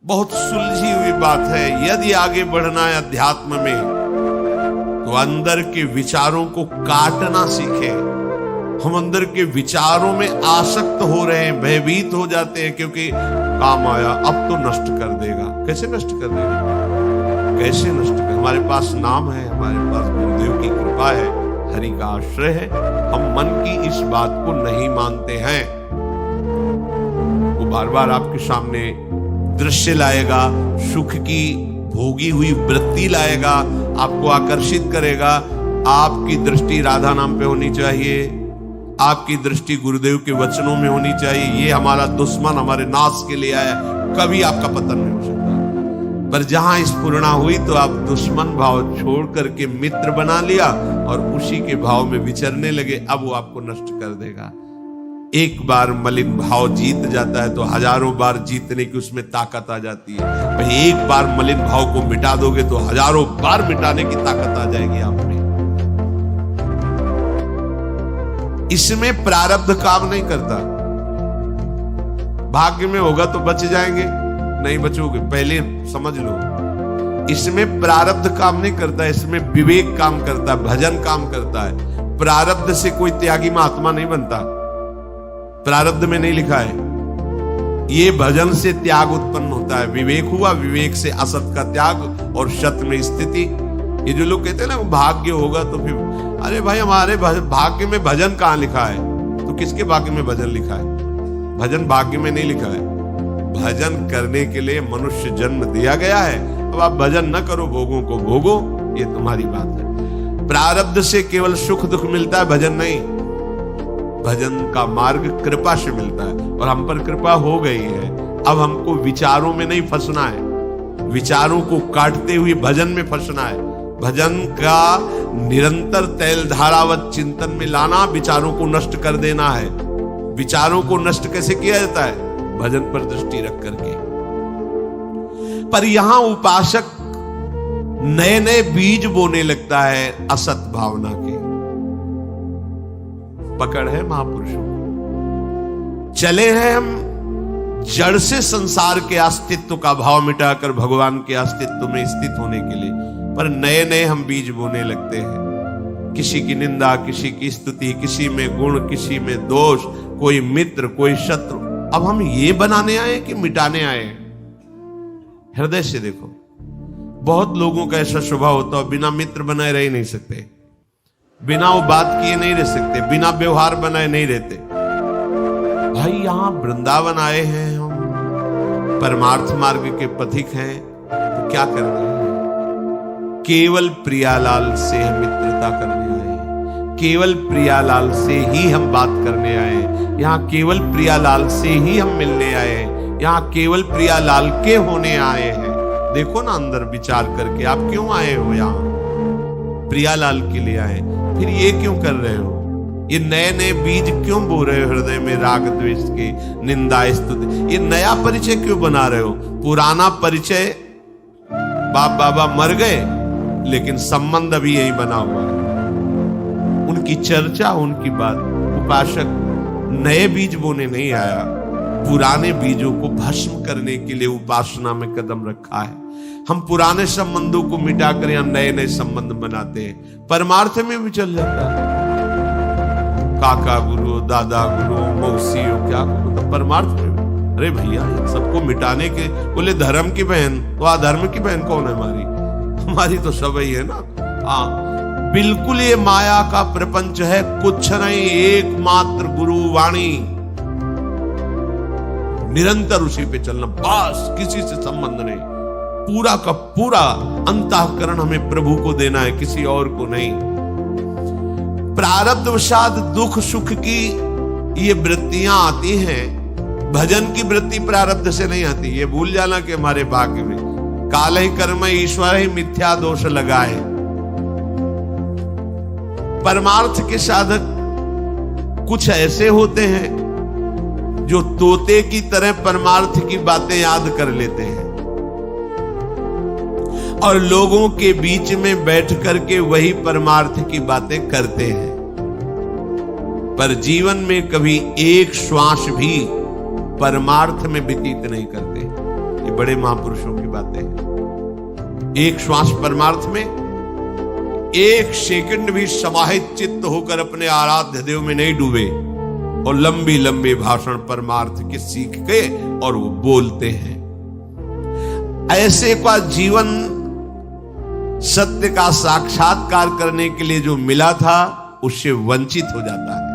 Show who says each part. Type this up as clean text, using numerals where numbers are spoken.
Speaker 1: बहुत सुलझी हुई बात है। यदि आगे बढ़ना है अध्यात्म में तो अंदर के विचारों को काटना सीखे। हम अंदर के विचारों में आसक्त हो रहे हैं, भयभीत हो जाते हैं, क्योंकि काम आया अब तो नष्ट कर देगा। कैसे नष्ट कर देगा? कैसे नष्ट कर? हमारे पास नाम है, हमारे पास गुरुदेव की कृपा है, हरि का आश्रय है। हम मन की इस बात को नहीं मानते हैं। वो बार बार आपके सामने दृश्य लाएगा, सुख की भोगी हुई वृत्ति लाएगा, आपको आकर्षित करेगा। आपकी दृष्टि राधा नाम पे होनी चाहिए, आपकी दृष्टि गुरुदेव के वचनों में होनी चाहिए। ये हमारा दुश्मन हमारे नाश के लिए आया, कभी आपका पतन नहीं हो सकता। पर जहां स्फुरणा हुई तो आप दुश्मन भाव छोड़ करके मित्र बना लिया और उसी के भाव में विचरने लगे। अब वो आपको नष्ट कर देगा। एक बार मलिन भाव जीत जाता है तो हजारों बार जीतने की उसमें ताकत आ जाती है। भाई एक बार मलिन भाव को मिटा दोगे तो हजारों बार मिटाने की ताकत आ जाएगी आप में। इसमें प्रारब्ध काम नहीं करता। भाग्य में होगा तो बच जाएंगे, नहीं बचोगे, पहले समझ लो। इसमें प्रारब्ध काम नहीं करता, इसमें विवेक काम करता है, भजन काम करता है। प्रारब्ध से कोई त्यागी महात्मा नहीं बनता, प्रारब्ध में नहीं लिखा है। ये भजन से त्याग उत्पन्न होता है। विवेक हुआ, विवेक से असत का त्याग और सत में स्थिति। ये जो लोग कहते हैं ना भाग्य होगा तो फिर, अरे भाई हमारे भाग्य में भजन कहां लिखा है? तो किसके भाग्य में भजन लिखा है? भजन भाग्य में नहीं लिखा है। भजन करने के लिए मनुष्य जन्म दिया गया है। अब आप भजन न करो, भोगों को भोगो, ये तुम्हारी बात है। प्रारब्ध से केवल सुख दुख मिलता है, भजन नहीं। भजन का मार्ग कृपा से मिलता है और हम पर कृपा हो गई है। अब हमको विचारों में नहीं फंसना है, विचारों को काटते हुए भजन में फंसना है। भजन का निरंतर तैल धारावत चिंतन में लाना, विचारों को नष्ट कर देना है। विचारों को नष्ट कैसे किया जाता है? भजन पर दृष्टि रख करके। पर यहां उपासक नए नए बीज बोने लगता है असत भावना के। पकड़ है महापुरुषों, चले हैं हम जड़ से संसार के अस्तित्व का भाव मिटाकर भगवान के अस्तित्व में स्थित होने के लिए, पर नए नए हम बीज बोने लगते हैं। किसी की निंदा, किसी की स्तुति, किसी में गुण, किसी में दोष, कोई मित्र, कोई शत्रु। अब हम ये बनाने आए कि मिटाने आए? हृदय से देखो, बहुत लोगों का ऐसा स्वभाव होता है, बिना मित्र बनाए रह नहीं सकते, बिना वो बात किए नहीं रह सकते, बिना व्यवहार बनाए नहीं रहते। भाई यहां वृंदावन आए हैं हम, परमार्थ मार्ग के पथिक हैं, तो क्या करना है? केवल प्रियालाल से हम मित्रता करने आए, केवल प्रियालाल से ही हम बात करने आए, यहाँ केवल प्रियालाल से ही हम मिलने आए, यहाँ केवल प्रियालाल के होने आए हैं। देखो ना अंदर विचार करके, आप क्यों आए हो यहाँ? प्रियालाल के लिए आए। फिर ये क्यों कर रहे हो? ये नए नए बीज क्यों बो रहे हो हृदय में? राग द्वेष के, निंदा स्तुति, ये नया परिचय क्यों बना रहे हो? पुराना परिचय, बाप बाबा मर गए लेकिन संबंध अभी यही बना हुआ है। उनकी चर्चा, उनकी बात। उपासक नए बीज बोने नहीं आया, पुराने बीजों को भस्म करने के लिए उपासना में कदम रखा है। हम पुराने संबंधों को मिटाकर यहां नए नए संबंध बनाते हैं। परमार्थ में भी चल जाता है, काका गुरु, दादा गुरु, मौसी हो, क्या गुरु, तो परमार्थ में। अरे भैया सबको मिटाने के बोले धर्म की बहन, तो अधर्म की बहन कौन है? हमारी तो सब ही है ना। हाँ बिल्कुल, ये माया का प्रपंच है, कुछ नहीं, एकमात्र गुरु वाणी, निरंतर उसी पे चलना, बस किसी से संबंध नहीं। पूरा का पूरा अंतःकरण हमें प्रभु को देना है, किसी और को नहीं। प्रारब्धवशात दुख सुख की ये वृत्तियां आती हैं, भजन की वृत्ति प्रारब्ध से नहीं आती। ये भूल जाना कि हमारे भाग्य में काल ही कर्म ईश्वर ही मिथ्या दोष लगाए। परमार्थ के साधक कुछ ऐसे होते हैं जो तोते की तरह परमार्थ की बातें याद कर लेते हैं और लोगों के बीच में बैठ करके वही परमार्थ की बातें करते हैं, पर जीवन में कभी एक श्वास भी परमार्थ में व्यतीत नहीं करते। ये बड़े महापुरुषों की बातें हैं। एक श्वास परमार्थ में, एक सेकंड भी समाहित चित्त होकर अपने आराध्य देव में नहीं डूबे और लंबी लंबी भाषण परमार्थ के सीख के और वो बोलते हैं। ऐसे का जीवन सत्य का साक्षात्कार करने के लिए जो मिला था उससे वंचित हो जाता है।